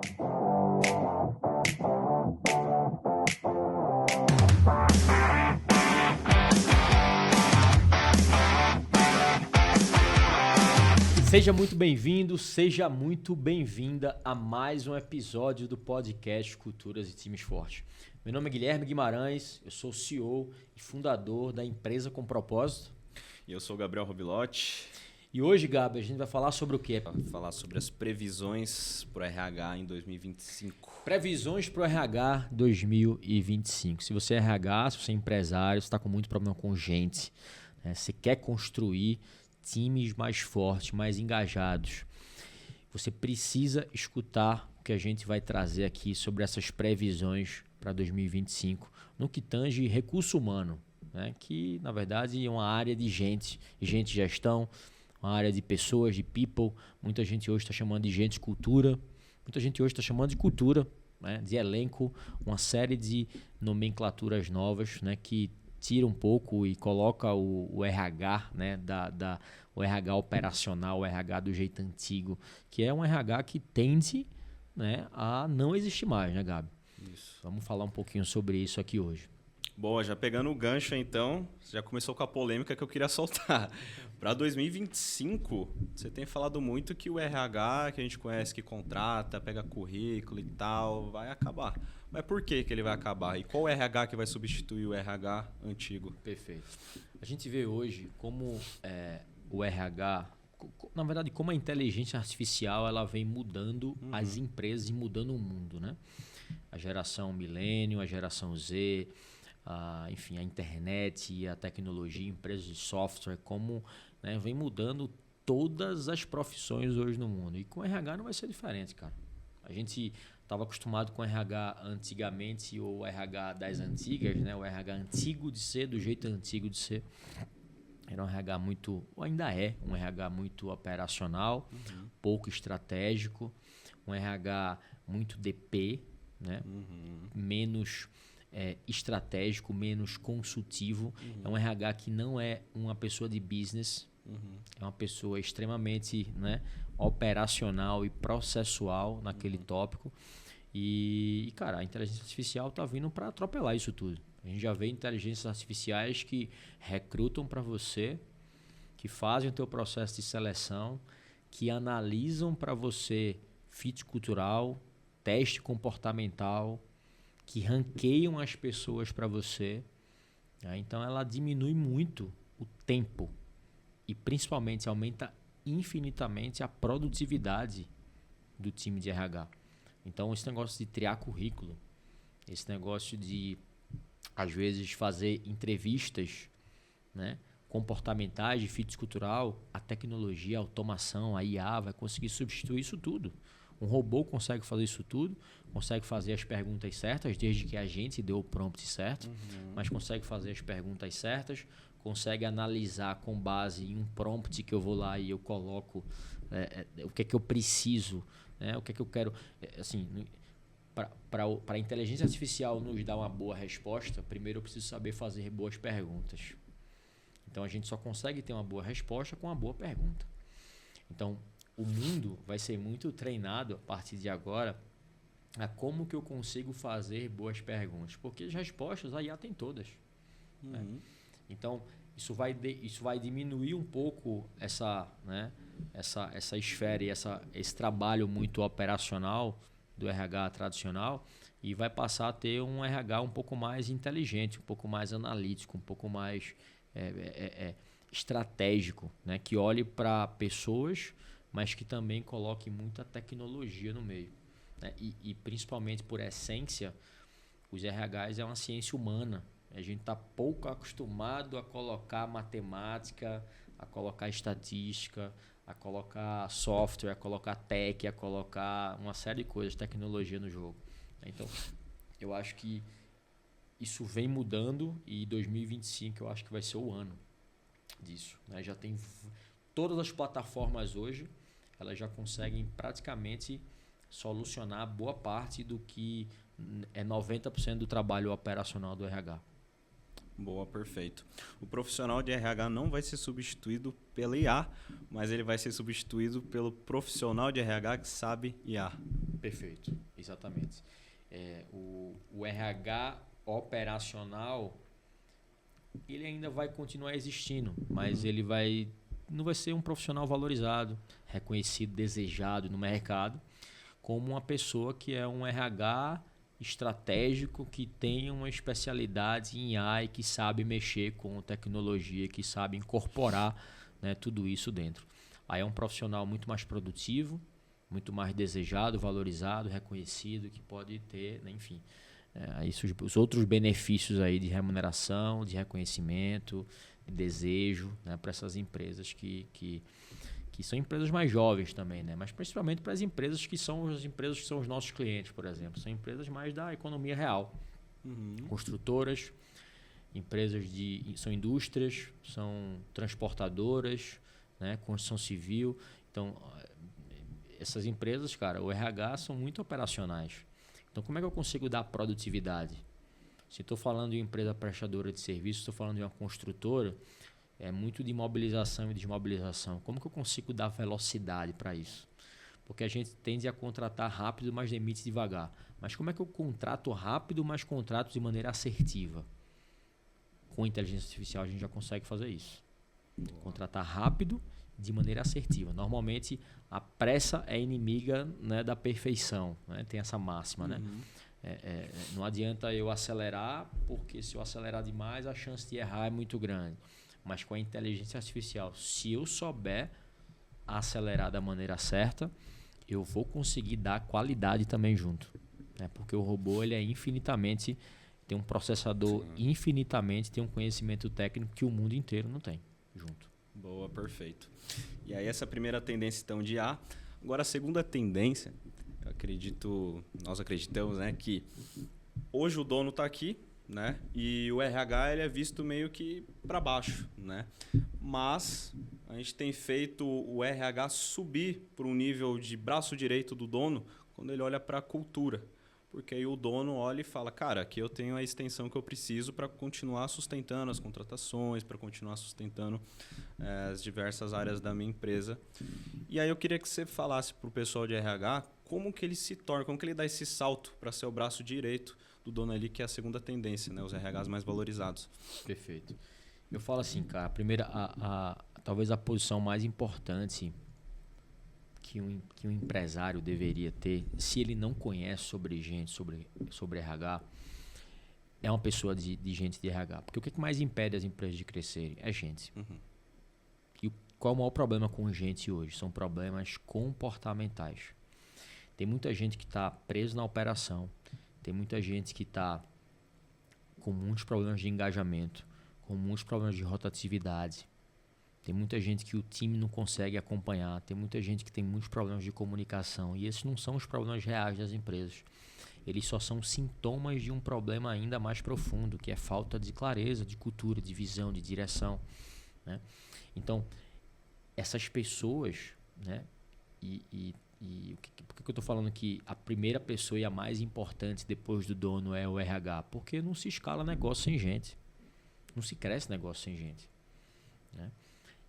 Seja muito bem-vindo, seja muito bem-vinda a mais um episódio do podcast Culturas e Times Fortes. Meu nome é Guilherme Guimarães, eu sou CEO e fundador da Empresa com Propósito. E eu sou o Gabriel Robilotti. E hoje, Gabi, a gente vai falar sobre o quê? Vai falar sobre as previsões para o RH em 2025. Previsões para o RH 2025. Se você é RH, se você é empresário, você está com muito problema com gente, né? Você quer construir times mais fortes, mais engajados. Você precisa escutar o que a gente vai trazer aqui sobre essas previsões para 2025 no que tange recurso humano, né? Que na verdade é uma área de gente de gestão, uma área de pessoas, de people. Muita gente hoje está chamando de gente cultura, muita gente hoje está chamando de cultura, né? De elenco, uma série de nomenclaturas novas, né? Que tira um pouco e coloca o RH, né, o RH operacional, o RH do jeito antigo, que é um RH que tende, né, a não existir mais, né, Gabi? Isso. Vamos falar um pouquinho sobre isso aqui hoje. Boa, já pegando o gancho então, você já começou com a polêmica que eu queria soltar. Para 2025, você tem falado muito que o RH que a gente conhece, que contrata, pega currículo e tal, vai acabar. Mas por que ele vai acabar? E qual o RH que vai substituir o RH antigo? Perfeito. A gente vê hoje como o RH, na verdade, como a inteligência artificial ela vem mudando as empresas e mudando o mundo, né? A geração milênio, a geração Z, enfim, a internet e a tecnologia, empresas de software, como, né, vem mudando todas as profissões hoje no mundo. E com o RH não vai ser diferente, cara. A gente estava acostumado com o RH antigamente, ou o RH das antigas, né? O RH antigo de ser, do jeito antigo de ser. Era um RH muito, ou ainda é, um RH muito operacional, pouco estratégico, um RH muito DP, né? Menos estratégico, menos consultivo. É um RH que não é uma pessoa de business, é uma pessoa extremamente, né, operacional e processual naquele tópico. E, cara, a inteligência artificial está vindo para atropelar isso tudo. A gente já vê inteligências artificiais que recrutam para você, que fazem o teu processo de seleção, que analisam para você fit cultural, teste comportamental, que ranqueiam as pessoas para você. Né? Então, ela diminui muito o tempo e, principalmente, aumenta infinitamente a produtividade do time de RH. Então, esse negócio de triar currículo, esse negócio de, às vezes, fazer entrevistas, né, comportamentais, de fit cultural, a tecnologia, a automação, a IA vai conseguir substituir isso tudo. Um robô consegue fazer isso tudo, consegue fazer as perguntas certas, desde que a gente dê o prompt certo, mas consegue fazer as perguntas certas, consegue analisar com base em um prompt que eu vou lá e eu coloco o que é que eu preciso, né? O que é que eu quero. Assim, para a inteligência artificial nos dar uma boa resposta, primeiro eu preciso saber fazer boas perguntas. Então a gente só consegue ter uma boa resposta com uma boa pergunta. Então, o mundo vai ser muito treinado a partir de agora a como que eu consigo fazer boas perguntas. Porque as respostas a IA tem todas. Né? Então, isso vai diminuir um pouco essa esfera e esse trabalho muito operacional do RH tradicional e vai passar a ter um RH um pouco mais inteligente, um pouco mais analítico, um pouco mais estratégico, né? Que olhe para pessoas, mas que também coloque muita tecnologia no meio. Né? E principalmente por essência, os RHs é uma ciência humana. A gente está pouco acostumado a colocar matemática, a colocar estatística, a colocar software, a colocar tech, a colocar uma série de coisas, tecnologia no jogo. Então, eu acho que isso vem mudando e 2025 eu acho que vai ser o ano disso. Né? Já tem todas as plataformas hoje, elas já conseguem praticamente solucionar boa parte do que é 90% do trabalho operacional do RH. Boa, perfeito. O profissional de RH não vai ser substituído pela IA, mas ele vai ser substituído pelo profissional de RH que sabe IA. Perfeito, exatamente. O RH operacional, ele ainda vai continuar existindo, mas ele não vai ser um profissional valorizado, reconhecido, desejado no mercado, como uma pessoa que é um RH estratégico, que tem uma especialidade em AI, que sabe mexer com tecnologia, que sabe incorporar, né, tudo isso dentro. Aí é um profissional muito mais produtivo, muito mais desejado, valorizado, reconhecido, que pode ter, né, enfim, os outros benefícios aí de remuneração, de reconhecimento, de desejo, né, para essas empresas que são empresas mais jovens também, né, mas principalmente para as empresas que são os nossos clientes, por exemplo. São empresas mais da economia real. Construtoras, são indústrias, são transportadoras, né, construção civil. Então, essas empresas, cara, o RH são muito operacionais. Então, como é que eu consigo dar produtividade? Se estou falando de uma empresa prestadora de serviço, estou falando de uma construtora, é muito de mobilização e desmobilização. Como que eu consigo dar velocidade para isso? Porque a gente tende a contratar rápido, mas demite devagar. Mas como é que eu contrato rápido, mas contrato de maneira assertiva? Com inteligência artificial a gente já consegue fazer isso. Contratar rápido, de maneira assertiva. Normalmente a pressa é inimiga, né, da perfeição, né? Tem essa máxima, né? Não adianta eu acelerar, porque se eu acelerar demais a chance de errar é muito grande. Mas com a inteligência artificial, se eu souber acelerar da maneira certa, eu vou conseguir dar qualidade também junto, né? Porque o robô ele é infinitamente, tem um processador infinitamente, tem um conhecimento técnico que o mundo inteiro não tem junto. Boa, perfeito. E aí essa primeira tendência então de A. Agora a segunda tendência, nós acreditamos, né, que hoje o dono está aqui, né, e o RH ele é visto meio que para baixo, né? Mas a gente tem feito o RH subir para um nível de braço direito do dono quando ele olha para a cultura. Porque aí o dono olha e fala, cara, aqui eu tenho a extensão que eu preciso para continuar sustentando as contratações, para continuar sustentando as diversas áreas da minha empresa. E aí eu queria que você falasse para o pessoal de RH como que ele se torna, como que ele dá esse salto para ser o braço direito do dono ali, que é a segunda tendência, né? Os RHs mais valorizados. Perfeito. Eu falo assim, cara, talvez a posição mais importante que um empresário deveria ter, se ele não conhece sobre gente, sobre RH, é uma pessoa de gente de RH. Porque o que mais impede as empresas de crescerem? É gente. E qual é o maior problema com gente hoje? São problemas comportamentais. Tem muita gente que está preso na operação, tem muita gente que está com muitos problemas de engajamento, com muitos problemas de rotatividade. Tem muita gente que o time não consegue acompanhar. Tem muita gente que tem muitos problemas de comunicação. E esses não são os problemas reais das empresas. Eles só são sintomas de um problema ainda mais profundo, que é falta de clareza, de cultura, de visão, de direção, né? Então, essas pessoas, né? Por que eu estou falando que a primeira pessoa e a mais importante depois do dono é o RH? Porque não se escala negócio sem gente. Não se cresce negócio sem gente, né?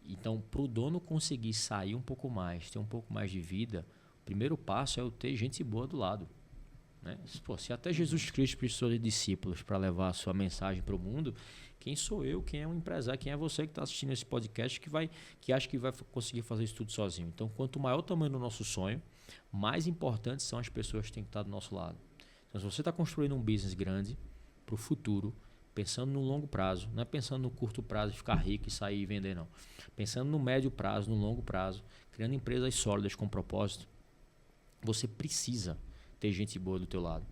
Então, para o dono conseguir sair um pouco mais, ter um pouco mais de vida, o primeiro passo é eu ter gente boa do lado, né? Pô, se até Jesus Cristo precisou de discípulos para levar a sua mensagem para o mundo, quem sou eu, quem é um empresário, quem é você que está assistindo esse podcast que acha que vai conseguir fazer isso tudo sozinho? Então, quanto maior o tamanho do nosso sonho, mais importantes são as pessoas que têm que estar do nosso lado. Então, se você está construindo um business grande para o futuro, pensando no longo prazo, não é pensando no curto prazo de ficar rico e sair e vender, não. Pensando no médio prazo, no longo prazo, criando empresas sólidas com propósito, você precisa ter gente boa do teu lado.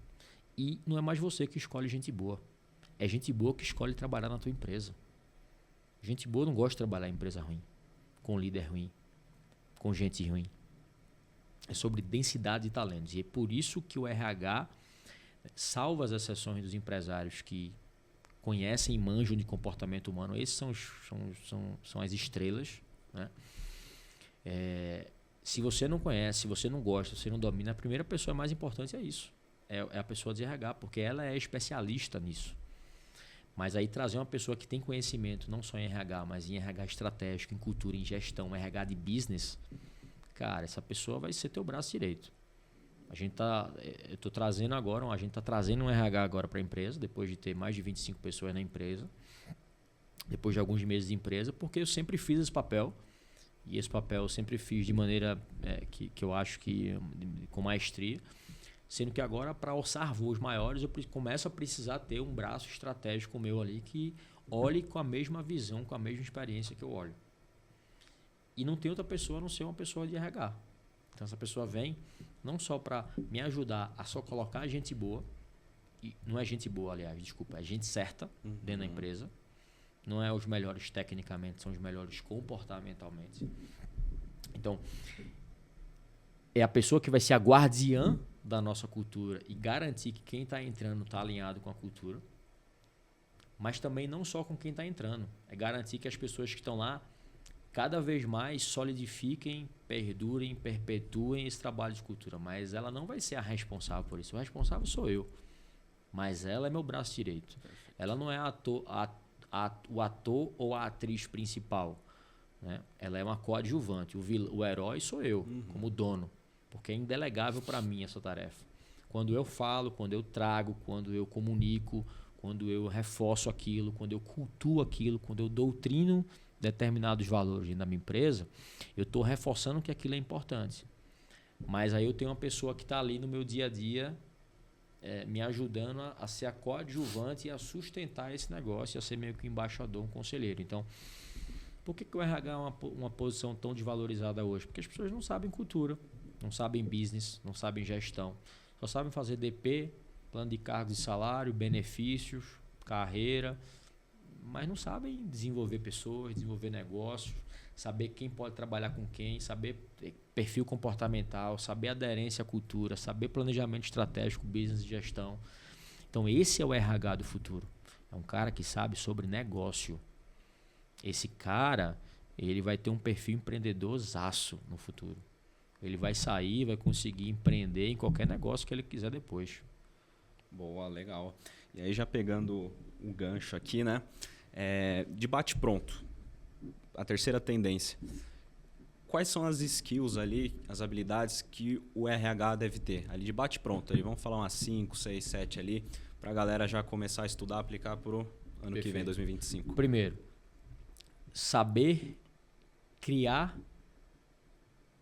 E não é mais você que escolhe gente boa. É gente boa que escolhe trabalhar na tua empresa. Gente boa não gosta de trabalhar em empresa ruim, com líder ruim, com gente ruim. É sobre densidade de talentos. E é por isso que o RH, salvo as exceções dos empresários que conhecem e manjam de comportamento humano, esses são as estrelas, né? Se você não conhece, se você não gosta, se você não domina, a primeira pessoa mais importante é isso. É a pessoa de RH, porque ela é especialista nisso. Mas aí trazer uma pessoa que tem conhecimento, não só em RH, mas em RH estratégico, em cultura, em gestão, RH de business, cara, essa pessoa vai ser teu braço direito. Eu estou trazendo agora, a gente está trazendo um RH agora para a empresa, depois de ter mais de 25 pessoas na empresa, depois de alguns meses de empresa, porque eu sempre fiz esse papel, e esse papel eu sempre fiz de maneira que eu acho que com maestria, sendo que agora, para orçar voos maiores, eu começo a precisar ter um braço estratégico meu ali que olhe com a mesma visão, com a mesma experiência que eu olho. E não tem outra pessoa a não ser uma pessoa de RH. Então essa pessoa vem não só para me ajudar a só colocar gente boa, e não é gente boa, aliás, desculpa, é gente certa dentro da empresa. Não é os melhores tecnicamente, são os melhores comportamentalmente. Então, é a pessoa que vai ser a guardiã da nossa cultura e garantir que quem está entrando está alinhado com a cultura. Mas também não só com quem está entrando. É garantir que as pessoas que estão lá cada vez mais solidifiquem, perdurem, perpetuem esse trabalho de cultura. Mas ela não vai ser a responsável por isso. O responsável sou eu. Mas ela é meu braço direito. Ela não é o ator ou a atriz principal. Né? Ela é uma coadjuvante. O herói sou eu, como dono. Porque é indelegável para mim essa tarefa. Quando eu falo, quando eu trago, quando eu comunico, quando eu reforço aquilo, quando eu cultuo aquilo, quando eu doutrino determinados valores dentro da minha empresa, eu estou reforçando que aquilo é importante. Mas aí eu tenho uma pessoa que está ali no meu dia a dia me ajudando a ser a coadjuvante e a sustentar esse negócio, a ser meio que um embaixador, um conselheiro. Então, por que o RH é uma posição tão desvalorizada hoje? Porque as pessoas não sabem cultura, não sabem business, não sabem gestão. Só sabem fazer DP, plano de cargos e salário, benefícios, carreira, mas não sabem desenvolver pessoas, desenvolver negócios, saber quem pode trabalhar com quem, saber perfil comportamental, saber aderência à cultura, saber planejamento estratégico, business e gestão. Então esse é o RH do futuro. É um cara que sabe sobre negócio. Esse cara, ele vai ter um perfil empreendedorzaço no futuro. Ele vai sair, vai conseguir empreender em qualquer negócio que ele quiser depois. Boa, legal. E aí já pegando o gancho aqui, né? De bate-pronto, a terceira tendência. Quais são as skills ali, as habilidades que o RH deve ter? Ali de bate-pronto, vamos falar umas 5, 6, 7 ali, para a galera já começar a estudar, aplicar para o ano que vem, 2025. Primeiro, saber criar,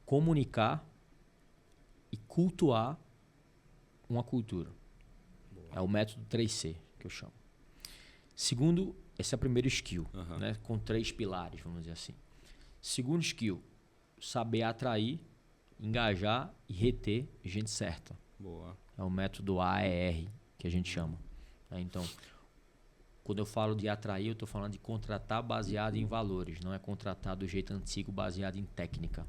comunicar e cultuar uma cultura. Boa. É o método 3C que eu chamo. Segundo, esse é o primeiro skill, né? Com 3 pilares, vamos dizer assim. Segundo skill, saber atrair, engajar e reter gente certa. Boa. É o método AER que a gente chama. Então, quando eu falo de atrair, eu estou falando de contratar baseado em valores. Não é contratar do jeito antigo baseado em técnica.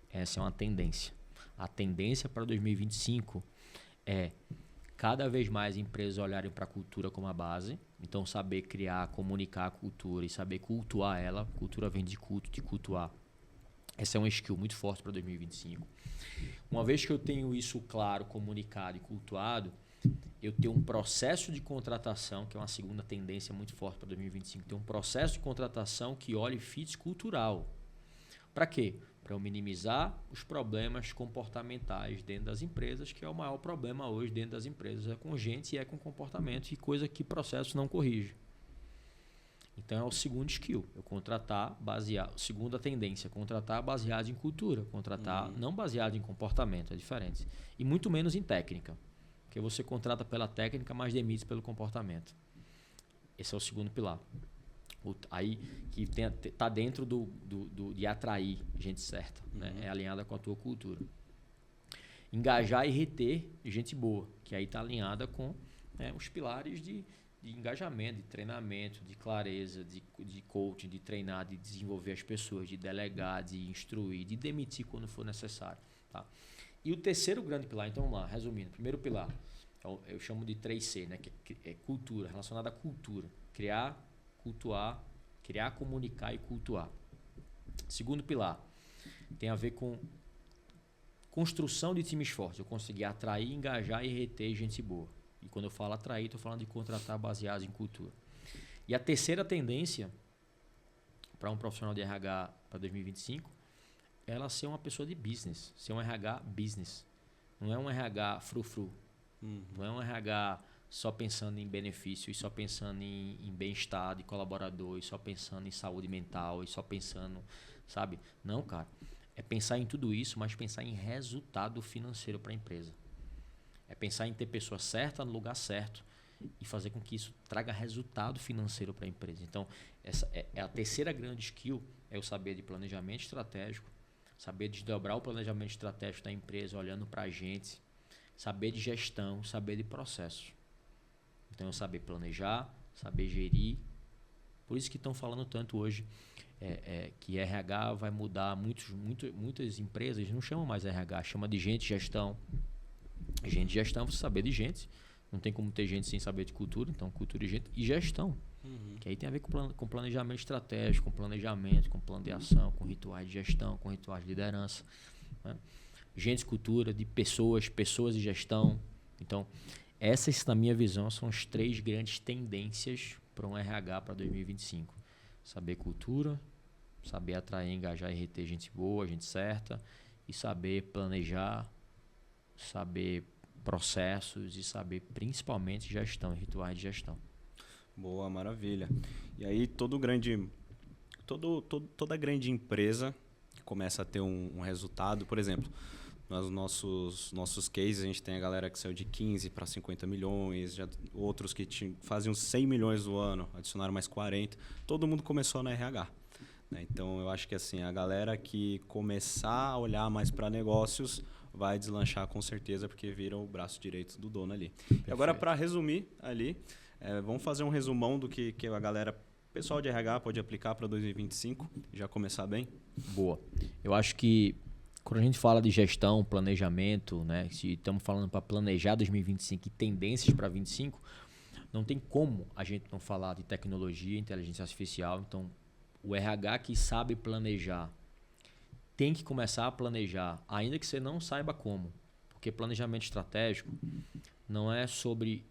Essa é uma tendência. A tendência para 2025 é cada vez mais empresas olharem para a cultura como a base. Então, saber criar, comunicar a cultura e saber cultuar ela. Cultura vem de culto, de cultuar. Essa é uma skill muito forte para 2025. Uma vez que eu tenho isso claro, comunicado e cultuado, eu tenho um processo de contratação, que é uma segunda tendência muito forte para 2025. Tem um processo de contratação que olhe fit cultural. Para quê? Para eu minimizar os problemas comportamentais dentro das empresas, que é o maior problema hoje dentro das empresas, é com gente e é com comportamento, e coisa que processo não corrige. Então é o segundo skill, eu contratar baseado, segunda tendência, contratar baseado em cultura, contratar não baseado em comportamento, é diferente. E muito menos em técnica, porque você contrata pela técnica, mas demite pelo comportamento. Esse é o segundo pilar. Aí que está dentro de atrair gente certa, né? É alinhada com a tua cultura. Engajar e reter gente boa, que aí está alinhada com os pilares de engajamento, de treinamento, de clareza, de coaching, de treinar, de desenvolver as pessoas, de delegar, de instruir, de demitir quando for necessário. Tá? E o terceiro grande pilar, então vamos lá, resumindo. Primeiro pilar, eu chamo de 3C, né? Que é cultura, relacionada à cultura. Criar, cultuar, criar, comunicar e cultuar. Segundo pilar, tem a ver com construção de times fortes. Eu conseguir atrair, engajar e reter gente boa. E quando eu falo atrair, estou falando de contratar baseado em cultura. E a terceira tendência para um profissional de RH para 2025 é ela ser uma pessoa de business, ser um RH business. Não é um RH frufru. Não é um RH só pensando em benefício e só pensando em bem-estar de colaborador e só pensando em saúde mental e só pensando, sabe? Não, cara. É pensar em tudo isso, mas pensar em resultado financeiro para a empresa. É pensar em ter pessoa certa no lugar certo e fazer com que isso traga resultado financeiro para a empresa. Então, essa é a terceira grande skill, é o saber de planejamento estratégico, saber desdobrar o planejamento estratégico da empresa olhando para a gente, saber de gestão, saber de processos. Então, eu saber planejar, saber gerir. Por isso que estão falando tanto hoje que RH vai mudar. Muitas empresas não chamam mais RH, chama de gente de gestão. Gente de gestão, você saber de gente. Não tem como ter gente sem saber de cultura. Então, cultura e gente e gestão. Que aí tem a ver com planejamento estratégico, com planejamento, com plano de ação, com rituais de gestão, com rituais de liderança. Né? Gente, cultura, de pessoas e gestão. Então, essas, na minha visão, são as 3 grandes tendências para um RH para 2025. Saber cultura, saber atrair, engajar e reter gente boa, gente certa, e saber planejar, saber processos e saber principalmente gestão, rituais de gestão. Boa, maravilha. E aí toda grande empresa que começa a ter um resultado, por exemplo, nos nossos cases a gente tem a galera que saiu de 15 para 50 milhões, já outros que faziam 100 milhões no ano, adicionaram mais 40, todo mundo começou na RH. Né? Então eu acho que assim, a galera que começar a olhar mais para negócios vai deslanchar com certeza, porque vira o braço direito do dono ali. Perfeito. E agora, para resumir ali, vamos fazer um resumão do que a galera, pessoal de RH, pode aplicar para 2025 e já começar bem? Boa. Eu acho que quando a gente fala de gestão, planejamento, né, se estamos falando para planejar 2025 e tendências para 2025, não tem como a gente não falar de tecnologia, inteligência artificial. Então, o RH que sabe planejar tem que começar a planejar, ainda que você não saiba como. Porque planejamento estratégico não é sobre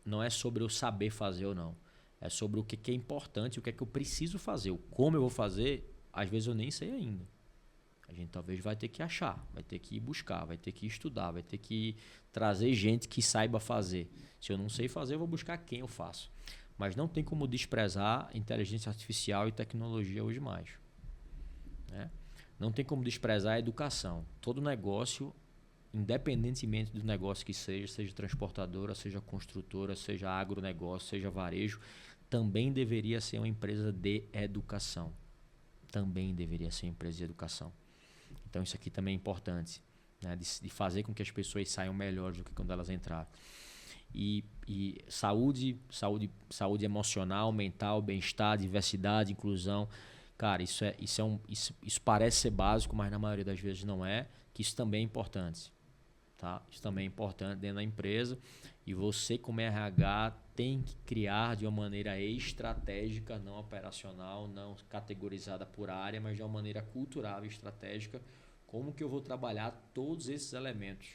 eu saber fazer ou não. É sobre o que é importante, o que é que eu preciso fazer. O como eu vou fazer, às vezes eu nem sei ainda. A gente talvez vai ter que achar, vai ter que ir buscar, vai ter que estudar, vai ter que trazer gente que saiba fazer. Se eu não sei fazer, eu vou buscar quem eu faço. Mas não tem como desprezar inteligência artificial e tecnologia hoje mais. Né? Não tem como desprezar a educação. Todo negócio, independentemente do negócio que seja transportadora, seja construtora, seja agronegócio, seja varejo, também deveria ser uma empresa de educação. Também deveria ser uma empresa de educação. Então isso aqui também é importante, né? De fazer com que as pessoas saiam melhores do que quando elas entraram. E saúde emocional, mental, bem-estar, diversidade, inclusão. Cara, isso parece ser básico, mas na maioria das vezes não é, que isso também é importante. Tá? Isso também é importante dentro da empresa. E você, como RH, tem que criar de uma maneira estratégica, não operacional, não categorizada por área, mas de uma maneira cultural e estratégica, como que eu vou trabalhar todos esses elementos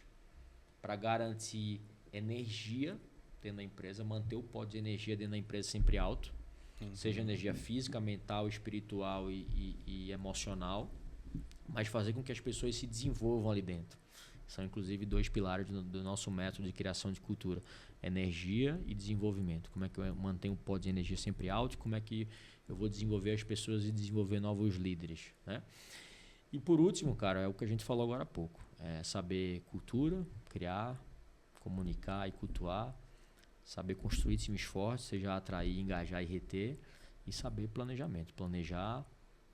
para garantir energia dentro da empresa, manter o pote de energia dentro da empresa sempre alto, seja energia física, mental, espiritual e emocional, mas fazer com que as pessoas se desenvolvam ali dentro. São inclusive 2 pilares do nosso método de criação de cultura: energia e desenvolvimento. Como é que eu mantenho o pote de energia sempre alto e como é que eu vou desenvolver as pessoas e desenvolver novos líderes, né? E por último, cara, é o que a gente falou agora há pouco. É saber cultura, criar, comunicar e cultuar, saber construir times fortes, seja atrair, engajar e reter, e saber planejamento. Planejar,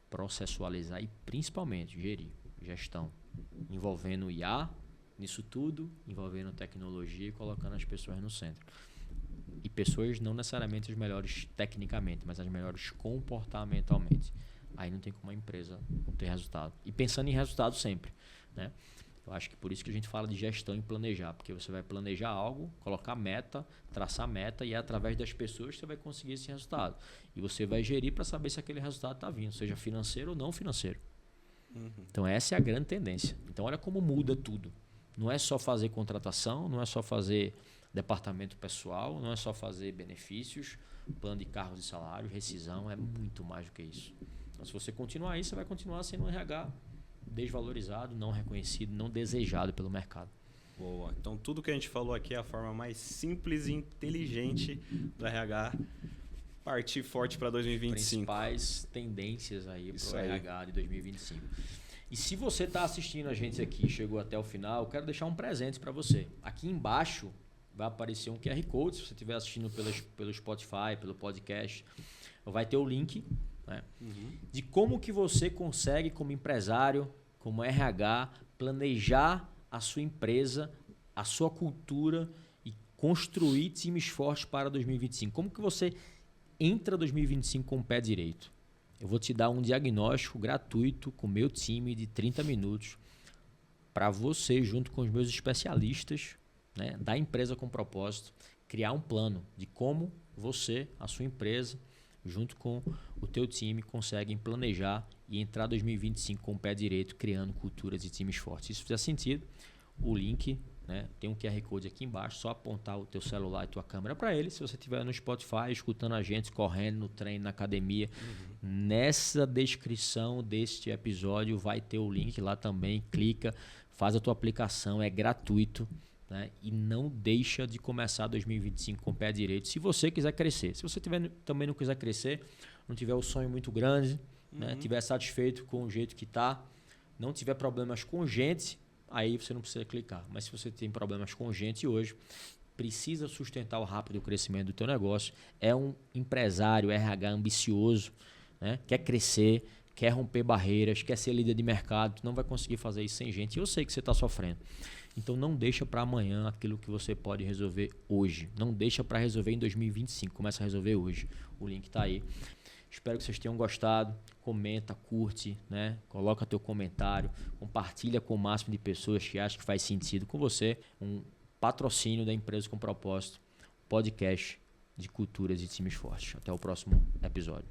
processualizar e principalmente gerir, gestão, envolvendo IA nisso tudo, envolvendo tecnologia e colocando as pessoas no centro. E pessoas não necessariamente as melhores tecnicamente, mas as melhores comportamentalmente. Aí não tem como a empresa não ter resultado. E pensando em resultado sempre, né? Eu acho que por isso que a gente fala de gestão e planejar, porque você vai planejar algo, colocar meta, traçar meta, e é através das pessoas que você vai conseguir esse resultado. E você vai gerir para saber se aquele resultado está vindo, seja financeiro ou não financeiro. Então essa é a grande tendência. Então olha como muda tudo. Não é só fazer contratação, não é só fazer departamento pessoal, não é só fazer benefícios, plano de cargos e salários, rescisão, é muito mais do que isso. Então, se você continuar isso, você vai continuar sendo um RH desvalorizado, não reconhecido, não desejado pelo mercado. Boa. Então, tudo que a gente falou aqui é a forma mais simples e inteligente do RH partir forte para 2025. Principais tendências aí para o RH de 2025. E se você está assistindo a gente aqui, chegou até o final, eu quero deixar um presente para você. Aqui embaixo vai aparecer um QR Code, se você estiver assistindo pelo Spotify, pelo podcast, vai ter o link, né, de como que você consegue, como empresário, como RH, planejar a sua empresa, a sua cultura e construir times fortes para 2025. Como que você entra 2025 com o pé direito? Eu vou te dar um diagnóstico gratuito com o meu time de 30 minutos para você, junto com os meus especialistas, né, da empresa com propósito, criar um plano de como você, a sua empresa, junto com o teu time, conseguem planejar e entrar 2025 com o pé direito, criando culturas e times fortes. Se isso fizer sentido, o link, né, tem um QR Code aqui embaixo, só apontar o teu celular e tua câmera para ele. Se você estiver no Spotify, escutando a gente, correndo no treino, na academia, nessa descrição deste episódio vai ter o link lá também. Clica, faz a tua aplicação, é gratuito, né, e não deixa de começar 2025 com o pé direito se você quiser crescer. Se você também não quiser crescer, não tiver o sonho muito grande, né, tiver satisfeito com o jeito que está, não tiver problemas com gente, aí você não precisa clicar. Mas se você tem problemas com gente hoje, precisa sustentar o rápido crescimento do teu negócio, é um empresário RH ambicioso, né, quer crescer, quer romper barreiras, quer ser líder de mercado, tu não vai conseguir fazer isso sem gente. Eu sei que você está sofrendo. Então não deixa para amanhã aquilo que você pode resolver hoje. Não deixa para resolver em 2025. Começa a resolver hoje. O link está aí. Espero que vocês tenham gostado. Comenta, curte, né? Coloca teu comentário. Compartilha com o máximo de pessoas que acham que faz sentido com você. Um patrocínio da Empresa com Propósito. Podcast de culturas e times fortes. Até o próximo episódio.